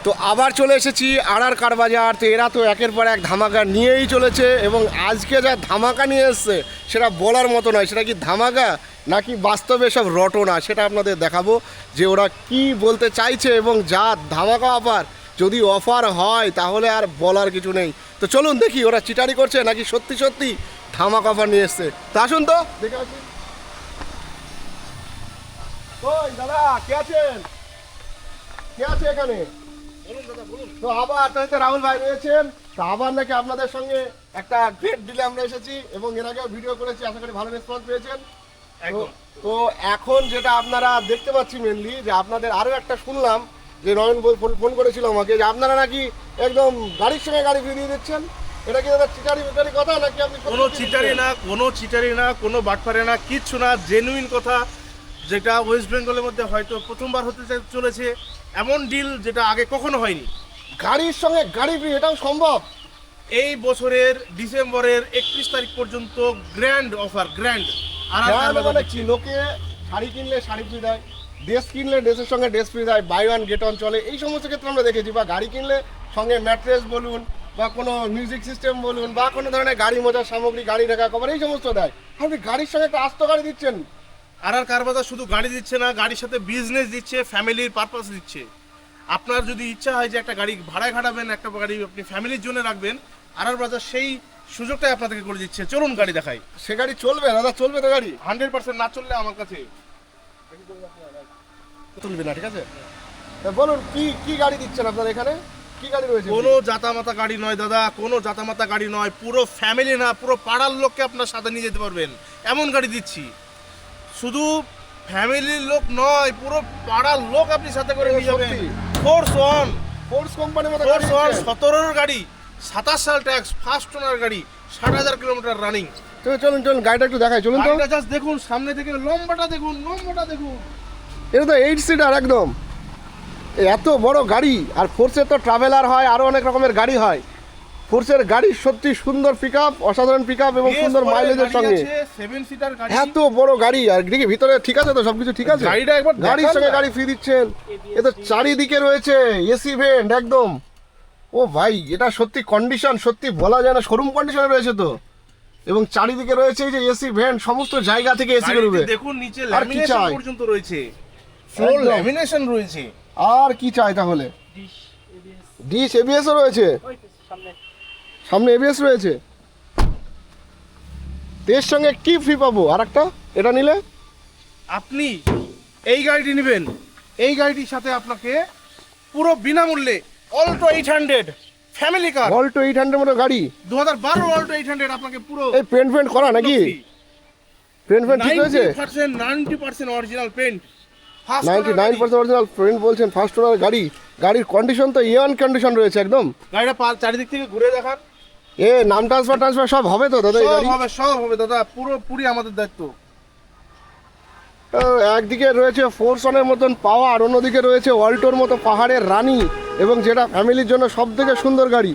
তো আবার চলে এসেছি আর কার বাজার। তো এরা তো একের পর এক ধামাকা নিয়েই চলেছে এবং আজকে যা ধামাকা নিয়ে এসছে সেটা বলার মতো নয়। সেটা কি ধামাকা নাকি বাস্তবে সব রটনা সেটা আপনাদের দেখাবো যে ওরা কি বলতে চাইছে এবং যা ধামাকা অফার, যদি অফার হয় তাহলে আর বলার কিছু নেই। তো চলুন দেখি ওরা চিটারি করছে নাকি সত্যি সত্যি ধামাকা অফার নিয়ে এসছে। তা আসুন তো দেখে আসুন। ওই দাদা কে আছেন? কে আছে এখানে? তো আবার তাহলে রাহুল ভাই রয়েছেন। তো আবার নাকি আপনাদের সঙ্গে একটা গ্রেট ডিলে আমরা এসেছি এবং এর আগেও ভিডিও করেছি, আশা করি ভালো রেসপন্স পেয়েছেন। তো এখন যেটা আপনারা দেখতে পাচ্ছি মেনলি যে আপনাদের আরও একটা শুনলাম যে নয়ন ফোন করেছিল আমাকে যে আপনারা নাকি একদম গাড়ির সঙ্গে গাড়ি ফিরিয়ে দিয়ে দিচ্ছেন। এটা কি দাদা চিটারি বেটারি কথা নাকি আপনি? কোনো চিটারি না, কোনো বাটপারে না, কিচ্ছু না, জেনুইন কথা, যেটা ওয়েস্ট বেঙ্গলের মধ্যে হয়তো প্রথমবার হতে চলেছে। এমন ডিল যেটা আগে কখনো হয়নি। গাড়ির সঙ্গে গাড়ি ফ্রি, এটাও সম্ভব? এই বছরের ডিসেম্বরের 31 তারিখ পর্যন্ত গ্র্যান্ড অফার, গ্র্যান্ড। মানে কি, লোকে শাড়ি কিনলে শাড়ি ফ্রি দেয়, ড্রেস কিনলে ড্রেসের সঙ্গে ড্রেস ফ্রি দেয়, বাই ওয়ান গেট ওয়ান চলে, এই সমস্ত ক্ষেত্রে আমরা দেখেছি। বা গাড়ি কিনলে সঙ্গে ম্যাট্রেস বলুন বা কোনো মিউজিক সিস্টেম বলুন বা কোনো ধরনের গাড়ি মোজার সামগ্রী, গাড়ি ঢাকা কভার, এই সমস্ত দেয়। আপনি গাড়ির সঙ্গে একটা আস্ত গাড়ি দিচ্ছেন। আর কার বাজার শুধু গাড়ি দিচ্ছে না, গাড়ির সাথে বিজনেস দিচ্ছে, ফ্যামিলির পারপাস দিচ্ছে। আপনার যদি ইচ্ছা হয় যে একটা গাড়ি ভাড়ায় খাটাবেন, একটা গাড়ি আপনি ফ্যামিলির জন্য রাখবেন, আর বাজার সেই সুযোগটাই আপনাদেরকে করে দিচ্ছে। চলুন গাড়ি দেখাই। সে গাড়ি চলবে দাদা? চলবে তো গাড়ি? 100% না চললে আমার কাছে চলবে না, ঠিক আছে? বলুন কি কি গাড়ি দিচ্ছেন আপনার এখানে? কি গাড়ি রয়েছে? কোনো জাতামাতা গাড়ি নয় দাদা, কোনো জাতামাতা গাড়ি নয়। পুরো ফ্যামিলি না, পুরো পাড়ার লোককে আপনার সাথে নিয়ে যেতে পারবেন এমন গাড়ি দিচ্ছি। শুধু ফ্যামিলির লোক নয়, পুরো পাড়ার লোক আপনি সাথে করে নিয়ে যাবেন। ফোর্স কোম্পানির মতো 17 গাড়ি, 27 সাল ট্যাক্স, ফার্স্ট ওনার গাড়ি, 60,000 কিলোমিটার রানিং। চলুন চলুন গাড়িটা একটু দেখাই, চলুন তো। গাড়িটা জাস্ট দেখুন, সামনে থেকে লম্বাটা দেখুন। এটা তো 8 সিটার একদম, এত বড় গাড়ি। আর ফোর্সের তো ট্রাভেলার হয়, আরো অনেক রকমের গাড়ি হয়। ফোর্সের গাড়ি সত্যি সুন্দর পিকআপ, অসাধারণ পিকআপ এবং সুন্দর মাইলেজের সঙ্গে 7 সিটার গাড়ি, এত বড় গাড়ি। আর দেখি ভিতরে ঠিক আছে তো, সবকিছু ঠিক আছে? গাড়িটা একবার গাড়ির সঙ্গে গাড়ি ফ্রি দিচ্ছেন। এ তো চারিদিকে রয়েছে এসি ভেন্ট একদম। ও ভাই, এটা সত্যি কন্ডিশন সত্যি বলা যায় না, শোরুম কন্ডিশনে রয়েছে তো। এবং চারিদিকে রয়েছে এই যে এসি ভেন্ট, সমস্ত জায়গা থেকে এসি বেরোবে। দেখুন নিচে ল্যামিনেশন পর্যন্ত রয়েছে, ফুল ল্যামিনেশন রয়েছে। আর কি চাই তাহলে? ডিশ এবিএস ও রয়েছে, সামনে এবিএস রয়েছে। এর সঙ্গে কি ফ্রি পাবো আর একটা এটা নিলে? আপনি এই গাড়িটি নেবেন, এই গাড়িটির সাথে আপনাকে পুরো বিনামূল্যে অল্টো 800 ফ্যামিলি কার, অল্টো 800 মতো গাড়ি, 2012 অল্টো 800 আপনাকে পুরো এই পেন্ট করা নাকি? পেন্ট ঠিক হয়েছে? 90% অরিজিনাল পেন্ট, 99% অরিজিনাল পেন্ট বলছেন। ফার্স্ট ওনার গাড়ি, গাড়ির কন্ডিশন তো ইয়ান কন্ডিশন রয়েছে একদম। গাড়িটা চারিদিক থেকে ঘুরে দেখান। এ নাম ট্রান্সফার সব হবে তো দাদা? এই গাড়ি সব হবে দাদা, পুরোপুরি আমাদের দায়িত্ব। একদিকে রয়েছে ফোরসনের মতন পাওয়ার, অন্যদিকে রয়েছে অল্টোর মতো পাহাড়ের রানী, এবং যেটা ফ্যামিলির জন্য সব থেকে সুন্দর গাড়ি।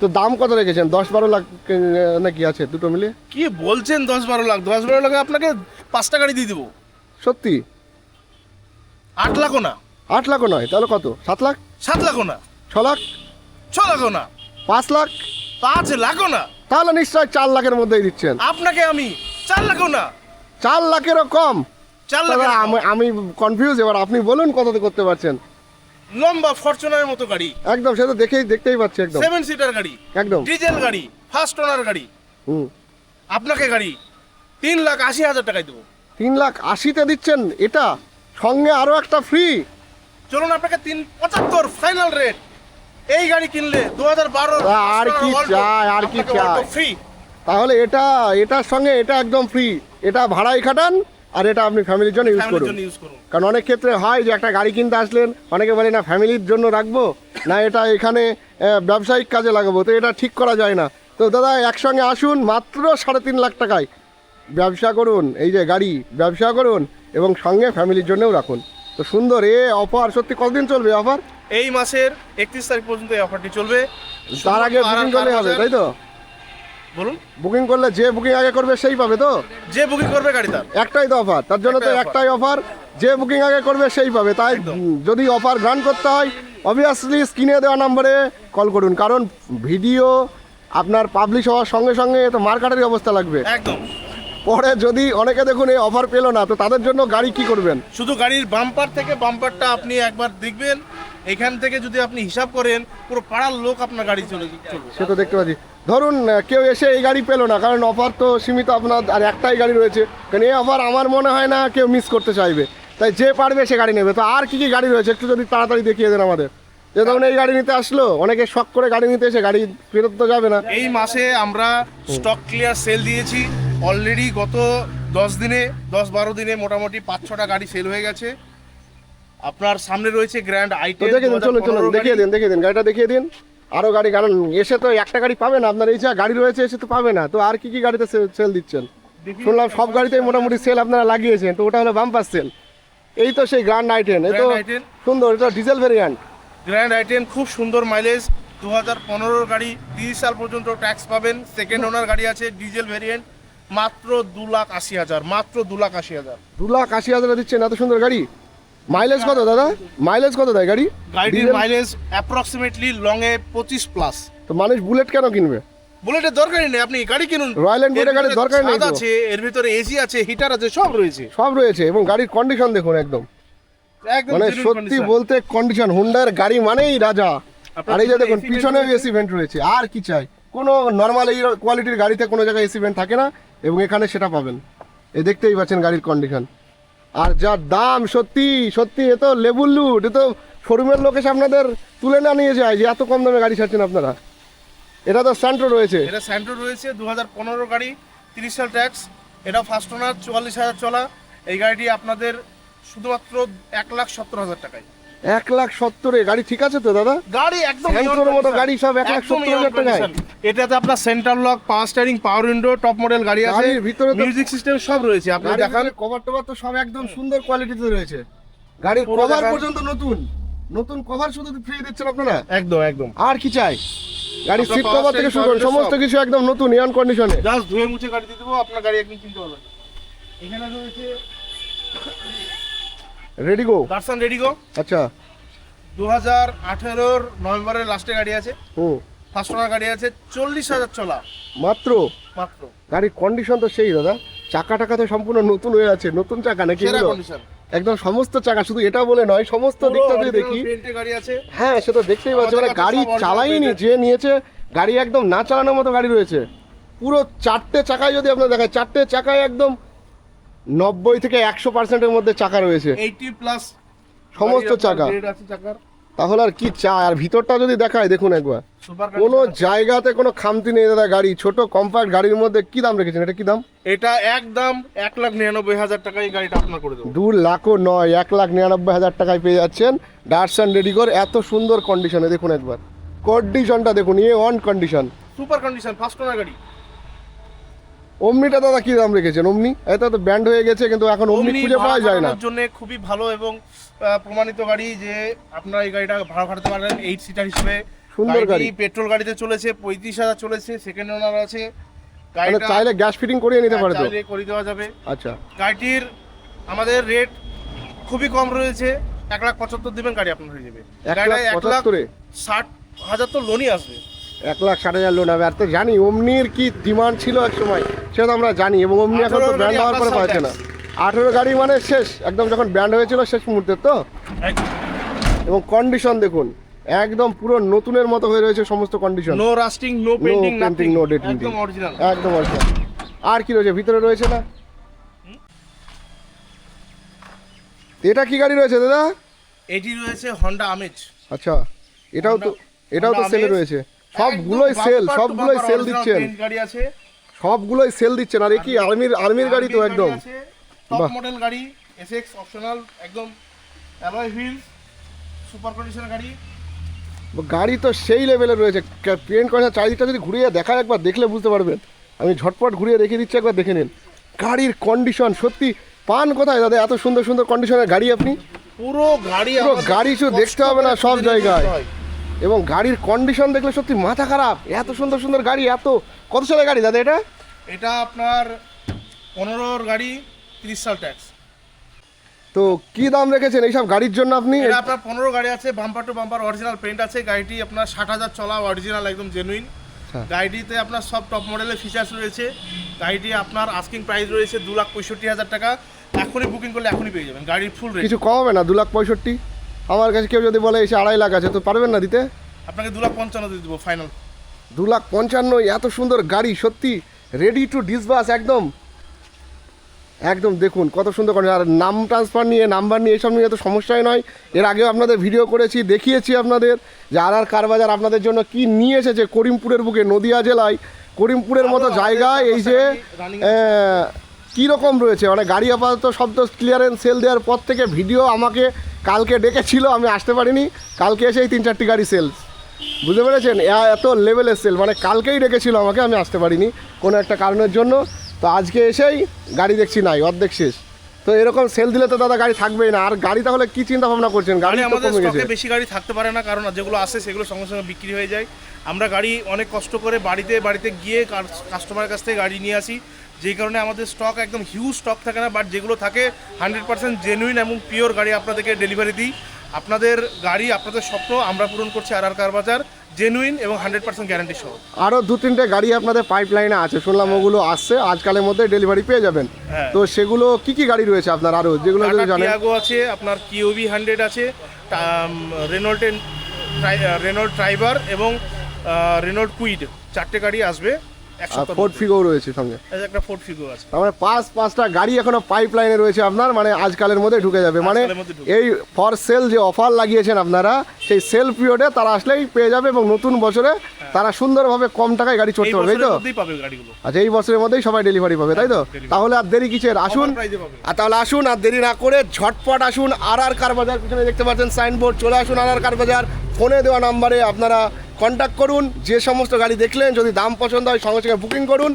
তো দাম কত রেখেছেন? 10-12 লাখ নাকি আছে দুটো মিলে? কি বলছেন 10-12 লাখ? 10-12 লাখে আপনাকে 5টা গাড়ি দিয়ে দেবো। সত্যি? 8 লাখও না। 8 লাখও নয়, তাহলে কত? 7 লাখ? 7 লাখও না। 6 লাখ? 6 লাখও না। 5 লাখ? 5 লাখও না। তাহলে নিশ্চয় 4 লাখের মধ্যেই দিচ্ছেন। আপনাকে আমি 4 লাখও না। 4 লাখেরও কম? 4 লাখ। আমি কনফিউজ, এবার আপনি বলুন কততে করতে পারছেন। লম্বা ফরচুনারের মতো গাড়ি একদম, সে তো দেখতেই পাচ্ছি একদম 7 সিটার গাড়ি, একদম ডিজেল গাড়ি, ফার্স্ট ওনার গাড়ি। আপনাকে গাড়ি 3,80,000 টাকায় দেবো। 3,80,000-তে দিচ্ছেন? এটা সঙ্গে আরো একটা ফ্রি। চলুন আপনাকে 3,75 ফাইনাল রেট। এই গাড়ি কিনলে 2012 আর কি চাই, আর কি চাই? ফ্রি। তাহলে এটার সঙ্গে এটা একদম ফ্রি। এটা ভাড়াই খাটান আর এটা আপনি ফ্যামিলির জন্য ইউজ করুন। কারণ অনেক ক্ষেত্রে হয় যে একটা গাড়ি কিনতে আসলেন, অনেকে বলে না ফ্যামিলির জন্য রাখবো না, এটা এখানে ব্যবসায়িক কাজে লাগাবো, তো এটা ঠিক করা যায় না। তো দাদা একসঙ্গে আসুন, মাত্র 3.5 লাখ টাকায় ব্যবসা করুন, এই যে গাড়ি ব্যবসা করুন এবং সঙ্গে ফ্যামিলির জন্যও রাখুন। তো সুন্দর এ অফার, সত্যি কতদিন চলবে অফার? এই মাসের 31 তারিখ পর্যন্ত এই অফারটি চলবে। তার আগে বুকিং করলে হবে, তাই তো? বলুন, বুকিং করলে যে বুকিং আগে করবে সেই পাবে তো? যে বুকিং করবে গাড়ি তার একটাই তো অফার, তার জন্য তো একটাই অফার, যে বুকিং আগে করবে সেই পাবে। তাই যদি অফার গ্রান্ট করতে হয় অবভিয়াসলি স্ক্রিনে দেওয়া নাম্বারে কল করুন, কারণ ভিডিও আপনার পাবলিশ হওয়ার সঙ্গে সঙ্গে তো মার্কেটের অবস্থা লাগবে। একদম। পরে যদি অনেকে দেখুন এই অফার পেলো না, তো তাদের জন্য গাড়ি কি করবেন? শুধু গাড়ির বাম্পার থেকে বাম্পারটা আপনি একবার দেখবেন, এখান থেকে যদি আপনি হিসাব করেন পুরো পাড়ার লোক আপনার গাড়ি চলবে। সে তো দেখতে পাচ্ছি। ধরুন কেউ এসে এই গাড়ি পেলো না, কারণ অফার তো সীমিত আপনার, আর একটাই গাড়ি রয়েছে, কারণ এই অফার আমার মনে হয় না কেউ মিস করতে চাইবে, তাই যে পারবে সে গাড়ি নেবে। তো আর কি কি গাড়ি রয়েছে একটু যদি তাড়াতাড়ি দেখিয়ে দেন আমাদের। যে ধরুন এই গাড়ি নিতে আসলো, অনেকে শখ করে গাড়ি নিতে এসে গাড়ি ফেরত তো যাবে না। এই মাসে আমরা স্টক ক্লিয়ার সেল দিয়েছি অলরেডি। গত 10-12 দিনে মোটামুটি 5-6টা গাড়ি সেল হয়ে গেছে। আপনার সামনে রয়েছে গ্র্যান্ড তো আইটেম। দেখে দিন, চলুন চলুন দেখিয়ে দিন গাড়িটা দেখিয়ে দিন। আরও গাড়ি, কারণ এসে তো একটা গাড়ি পাবে না, আপনার এই যা গাড়ি রয়েছে এসে তো পাবে না। তো আর কি কি গাড়িতে সেল দিচ্ছেন? শুনলাম সব গাড়িতেই মোটামুটি সেল আপনারা লাগিয়েছেন, তো ওটা হলো বাম্পার সেল। এই তো সেই গ্র্যান্ড আইটেন, এই তো সুন্দর, এটা ডিজেল ভেরিয়েন্ট। গ্র্যান্ড আইটেম খুব সুন্দর মাইলেজ, 2015 গাড়ি, 30 সাল পর্যন্ত ট্যাক্স পাবেন। সেকেন্ড ওনার গাড়ি আছে ডিজেল ভেরিয়েন্ট, মাত্র 2,80,000, মাত্র 2,80,000। 2,80,000 দিচ্ছেন এত সুন্দর গাড়ি? মাইলেজ কত দাদা? মাইলেজ কত দেয় গাড়ি? গাড়ির মাইলেজ অ্যাপ্রক্সিমেটলি লং এ 25+। তো মানুষ বুলেট কেন কিনবে? বুলেটের দরকারই নেই, আপনি গাড়ি কিনুন। রয়্যাল এনফিল্ডের গাড়ির দরকার নেই তো। আছে এর ভিতরে এসি আছে, হিটার আছে, সব রয়েছে। সব রয়েছে, এবং গাড়ির কন্ডিশন দেখুন একদম, একদম মানে genuine সত্যি condition। বলতে কন্ডিশন, হুন্ডার গাড়ি মানেই রাজা। আপনার আর এই যে দেখুন AC পিছনে vent এসি ভেন্ট রয়েছে, আর কি চাই? কোনো নর্মাল এই কোয়ালিটির গাড়িতে কোনো জায়গায় এসি ভেন্ট থাকে না, এবং এখানে সেটা পাবেন। এই দেখতেই পাচ্ছেন গাড়ির কন্ডিশন, আর যা দাম, সত্যি সত্যি এ তো লেবুল লুট। এ তো শোরুমের লোক এসে আপনাদের তুলে না নিয়ে যায় যে এত কম দামে গাড়ি ছাড়ছেন আপনারা। এটা তো স্যান্ট্রো রয়েছে, এটা স্যান্ট্রো রয়েছে, 2015 গাড়ি, 30 সাল ট্যাক্স। এটা ফার্স্ট ওনার, 44,000 চলা। এই গাড়িটি আপনাদের শুধুমাত্র 1,70,000 টাকায়। 1,70,000 গাড়ি ঠিক আছে তো দাদা? গাড়ি একদম স্যান্ট্রোর মতো গাড়ি সব 1,70,000 টাকায়। এটাতে আপনার সেন্ট্রাল লক, পাওয়ার স্টিয়ারিং, পাওয়ার উইন্ডো, টপ মডেল গাড়ি আছে। গাড়ির ভিতরে তো মিউজিক সিস্টেম সব রয়েছে। আপনি দেখান, কভার টভার তো সব একদম সুন্দর কোয়ালিটিতে রয়েছে। গাড়ির পুরো কভার দেখান। পর্যন্ত নতুন নতুন কভার শুধু ফ্রি দিচ্ছেন আপনারা। একদম একদম। আর কি চাই? গাড়ির আপনার সিট power কভার থেকে steering, শুরু করে power সমস্ত সব। কিছু একদম নতুন ইয়ান কন্ডিশনে। জাস্ট ধুয়ে মুছে গাড়ি দিয়ে দেবো, আপনার গাড়ি একদম কিনতে পারবেন। এখানে রয়েছে রেডি গো। গার্সন রেডিগো, আচ্ছা। 2018 নভেম্বরের লাস্টে গাড়ি আছে। হুম। ফার্স্ট ওনার গাড়ি আছে, 40,000 চলা মাত্র। মাত্র। গাড়ির কন্ডিশন তো সেই দাদা, চাকা টাকা তো সম্পূর্ণ নতুন হয়ে আছে, নতুন চাকা নাকি সেরা এগুলো? কন্ডিশন। একদম সমস্ত চাকা, শুধু এটা বলে নয়, সমস্ত দিকটা যদি দেখি, প্রিন্টের গাড়ি আছে। হ্যাঁ সে তো দেখতেই পাচ্ছি। মানে আমাদের কাছে গাড়ি সব original চালাইনি, painted। যে নিয়েছে গাড়ি একদম না চালানোর মতো গাড়ি রয়েছে। পুরো 4টে চাকায় যদি আপনার দেখায়, 4টে চাকায় একদম 90 থেকে 100%-এর মধ্যে চাকা রয়েছে, 80+ সমস্ত চাকা। আছে চাকার। তাহলে আর কি চাই? আর ভিতরটা যদি দেখায় দেখুন একবার, সুপার কোনো জায়গাতে কোনো খামতি নেই দাদা। গাড়ি ছোট কম্প্যাক্ট গাড়ির মধ্যে কি দাম রেখেছেন? এটা কি দাম? এটা একদম 1,99,000 টাকায় এই গাড়িটা আপনার করে দেবো। 2 লাখও নয়, 1,99,000 টাকায় পেয়ে যাচ্ছেন ডাটসন রেডিগোর এত সুন্দর কন্ডিশনে। দেখুন একবার কন্ডিশনটা দেখুন, ইয়ে on condition, super condition, first owner গাড়ি। ওমনিটা দাদা কি দাম রেখেছেন? ওমনি এটা তো ব্যান্ড হয়ে গেছে, কিন্তু এখন ওমনি খুঁজে পাওয়া যায় না। জন্য খুবই ভালো এবং প্রমাণিত গাড়ি যে আপনারা এই গাড়িটা ভাড়া খাটাতে পারেন 8 সিটার হিসেবে। সুন্দর গাড়ি। পেট্রোল গাড়িতে চলেছে, 35,000 চলেছে, সেকেন্ড ওনার আছে। মানে গাড়িটা চাইলে গ্যাস ফিটিং করিয়ে নিতে পারে তো? চাইলে করে দেওয়া যাবে। আচ্ছা। গাড়িটির আমাদের রেট খুবই কম রয়েছে, 1,75,000 দিবেন, গাড়ি আপনার হয়ে যাবে। 1,75,000 1,60,000 তো লোনই আসবে। 1,60,000 লোন হবে। আর তো জানি ওমনির কি ডিমান্ড ছিল এক সময়, সেটা তো আমরা জানি, এবং ওমনি এখন তো 18 ব্যান্ড গাড়ি হওয়ার পরে আপনার পাচ্ছে না। 18 গাড়ি মানে শেষ একদম, যখন ব্যান্ড হয়েছিল শেষ মুহূর্তে তো। এবং কন্ডিশন দেখুন একদম পুরো নতুনের মতো হয়ে রয়েছে সমস্ত condition. No rusting, no painting, nothing, no ডেটিং, একদম অরিজিনাল। একদম অরিজিনাল। আর কি রয়েছে ভিতরে? রয়েছে না, এটা কি গাড়ি রয়েছে দাদা? এটি রয়েছে হন্ডা আমেজ। আচ্ছা, এটাও তো Honda সেলে Amaze। রয়েছে। সবগুলোই সেল, সবগুলোই সেল দিচ্ছেন, গাড়ি আছে, সবগুলোই সেল দিচ্ছেন। আর এই কি আর্মির গাড়ি তো একদম টপ বাহ। মডেল গাড়ি, এসএক্স অপশনাল, একদম অ্যালয় হুইলস, সুপার কন্ডিশনের গাড়ি। গাড়ি তো সেই লেভেলে রয়েছে। পেন্ট করা চারিদিকটা যদি ঘুরিয়ে দেখায় একবার, দেখলে বুঝতে পারবেন। আমি ঝটপট ঘুরিয়ে রেখে দিচ্ছি, একবার দেখে নিন গাড়ির কন্ডিশন। সত্যি পান কোথায় দাদা এত সুন্দর সুন্দর কন্ডিশনের গাড়ি? আপনি পুরো গাড়ি পুরো আমাদের গাড়ি শুধু কষ্ট দেখতে হবে না, করে সব খুঁজে জায়গায়। দেখতে হয়। এবং গাড়ির কন্ডিশন দেখলে সত্যি মাথা খারাপ, এত সুন্দর সুন্দর গাড়ি। কত সালের গাড়ি দাদা এটা? এটা আপনার 15 গাড়ি, 30 সাল ট্যাক্স। তো কি দাম রেখেছেন এইসব গাড়ির জন্য আপনি? এটা আপনার 15 গাড়ি আছে, bumper to bumper original paint আছে। গাড়িটি আপনার 60,000 চলা, অরিজিনাল একদম জেনুইন। গাড়িটিতে আপনার সব টপ মডেলের ফিচার্স রয়েছে। গাড়িটি আপনার আস্কিং প্রাইস রয়েছে 2,65,000 টাকা। এখনই বুকিং করলে এখনই পেয়ে যাবেন গাড়ির ফুল রেট। কিছু কম হবে না? 2,65,000 আমার কাছে কেউ যদি বলে এসে 2.5 লাখ আছে, তো পারবেন না দিতে? আপনাকে 2,55,000 দিয়ে দেবো ফাইনাল। 2,55,000 এত সুন্দর গাড়ি, সত্যি রেডি টু ডিসবাস একদম। একদম দেখুন কত সুন্দর করে। আর নাম ট্রান্সফার নিয়ে, নাম্বার নিয়ে, এসব নিয়ে তো সমস্যাই নয়। এর আগেও আপনাদের ভিডিও করেছি, দেখিয়েছি আপনাদের যে আর কার বাজার আপনাদের জন্য কি নিয়ে এসেছে। করিমপুরের বুকে, নদিয়া জেলায় করিমপুরের মতো জায়গায় এই যে কীরকম রয়েছে, মানে গাড়ি আপাতত সব তো ক্লিয়ারেন্স সেল দেওয়ার পর থেকে ভিডিও আমাকে কালকে ডেকেছিল, আমি আসতে পারিনি। কালকে এসেই 3-4টি গাড়ি সেলস, বুঝতে পেরেছেন? এত লেভেলের সেল, মানে কালকেই ডেকেছিল আমাকে, আমি আসতে পারিনি কোনো একটা কারণের জন্য। তো আজকে এসেই গাড়ি দেখছি নাই, অর্ধেক শেষ। তো এরকম সেল দিলে তো দাদা গাড়ি থাকবেই না। আর গাড়ি তাহলে কি চিন্তা ভাবনা করছেন? গাড়ি তো আমাদের কমে গেছে। স্টকে বেশি গাড়ি থাকতে পারে না, কারণ যেগুলো আসে সেগুলো সঙ্গে সঙ্গে বিক্রি হয়ে যায়। আমরা গাড়ি অনেক কষ্ট করে বাড়িতে গিয়ে কাস্টমারের কাছ থেকে গাড়ি নিয়ে আসি, যেই কারণে আমাদের স্টক একদম হিউজ স্টক থাকে না। বাট যেগুলো থাকে 100% জেনুইন এবং পিওর গাড়ি আপনাদেরকে ডেলিভারি দিই। আপনাদের গাড়ি, আপনাদের স্বপ্ন আমরা পূরণ করছি আর কার বাজার, জেনুইন এবং 100% গ্যারান্টি সহ। আরও 2-3টে গাড়ি আপনাদের পাইপলাইনে আছে শুনলাম, ওগুলো আসছে আজকালের মধ্যে, ডেলিভারি পেয়ে যাবেন। তো সেগুলো কি কি গাড়ি রয়েছে আপনার আরও, যেগুলো যদি জানেন? টিয়াগো আছে, আপনার কিওভি 100 আছে, রেনল্ট ট্রাইবার এবং রেনল্ট কুইড, 4টে গাড়ি আসবে। ফোর্ড ফিগো রয়েছে সঙ্গে, একটা ফোর্ড ফিগো আছে। মানে 5-5টা গাড়ি এখনো পাইপলাইনে রয়েছে আপনার, মানে আজকালের মধ্যে ঢুকে যাবে। মানে এই ফর সেল যে অফার লাগিয়েছেন আপনারা, সেই সেল পিরিয়ডে তারা আসলেই পেয়ে যাবে এবং নতুন বছরে তারা সুন্দরভাবে কম টাকায় গাড়ি চড়তে পারবে, তাই তো? আচ্ছা, এই বছরের মধ্যেই সবাই ডেলিভারি পাবে, তাই তো? তাহলে আর দেরি কিসের, আসুন। আর তাহলে আসুন, আর দেরি না করে ঝটপট আসুন আর কার বাজার। পিছনে দেখতে পাচ্ছেন সাইনবোর্ড, চলে আসুন আর কার বাজার। ফোনে দেওয়া নাম্বারে আপনারা কন্ট্যাক্ট করুন। যে সমস্ত গাড়ি দেখলেন, যদি দাম পছন্দ হয় সঙ্গে সঙ্গে বুকিং করুন,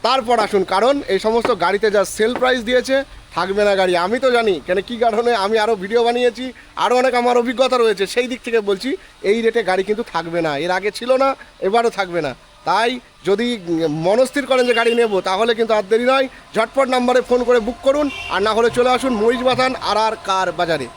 তারপর আসুন। কারণ এই সমস্ত গাড়িতে যা সেল প্রাইস দিয়েছে, থাকবে না গাড়ি। আমি তো জানি কেন, কী কারণে আমি আরও ভিডিও বানিয়েছি, আরও অনেক আমার অভিজ্ঞতা রয়েছে, সেই দিক থেকে বলছি এই রেটে গাড়ি কিন্তু থাকবে না। এর আগে ছিল না, এবারও থাকবে না। তাই যদি মনস্থির করেন যে গাড়ি নেব, তাহলে কিন্তু আর দেরি নয়, ঝটপট নাম্বারে ফোন করে বুক করুন। আর না হলে চলে আসুন মরিচ বাথান আর কার বাজারে।